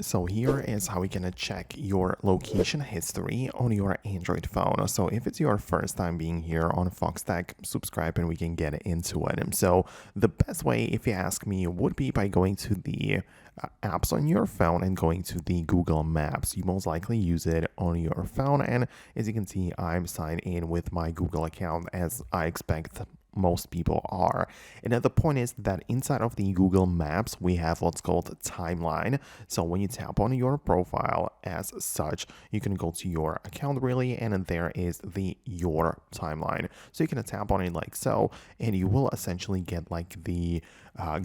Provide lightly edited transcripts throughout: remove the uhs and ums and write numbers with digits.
So here is how we gonna check your location history on your Android phone. So if it's your first time being here on Foxtecc, subscribe and we can get into it. And so the best way, if you ask me, would be by going to the apps on your phone and going to the Google Maps. You most likely use it on your phone, and as you can see, I'm signed in with my Google account as I expect most people are. And then the point is that inside of the Google Maps, we have what's called a timeline. So when you tap on your profile as such, you can go to your account really, and there is the your timeline. So you can tap on it like so, and you will essentially get like the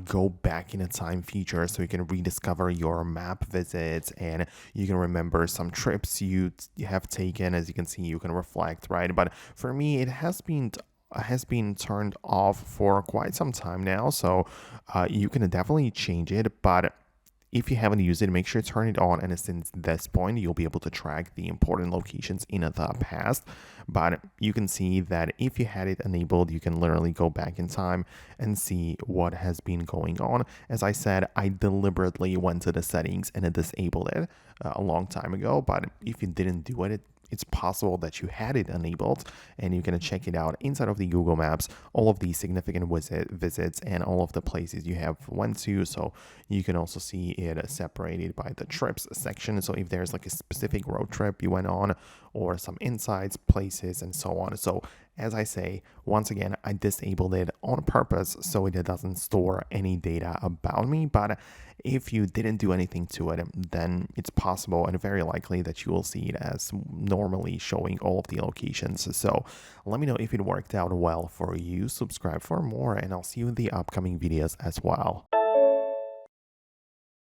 go back in a time feature, so you can rediscover your map visits and you can remember some trips you have taken. As you can see, you can reflect, right? But for me, it has been turned off for quite some time now, so you can definitely change it. But if you haven't used it, make sure to turn it on, and since this point you'll be able to track the important locations in the past. But you can see that if you had it enabled, you can literally go back in time and see what has been going on. As I said, I deliberately went to the settings and it disabled it a long time ago, but if you didn't do it, it's possible that you had it enabled, and you're going to check it out inside of the Google Maps, all of the significant visits and all of the places you have went to. So you can also see it separated by the trips section. So if there's like a specific road trip you went on, or some insights, places, and so on. So as I say, once again, I disabled it on purpose so it doesn't store any data about me. But if you didn't do anything to it, then it's possible and very likely that you will see it as normally showing all of the locations. So let me know if it worked out well for you. Subscribe for more, and I'll see you in the upcoming videos as well.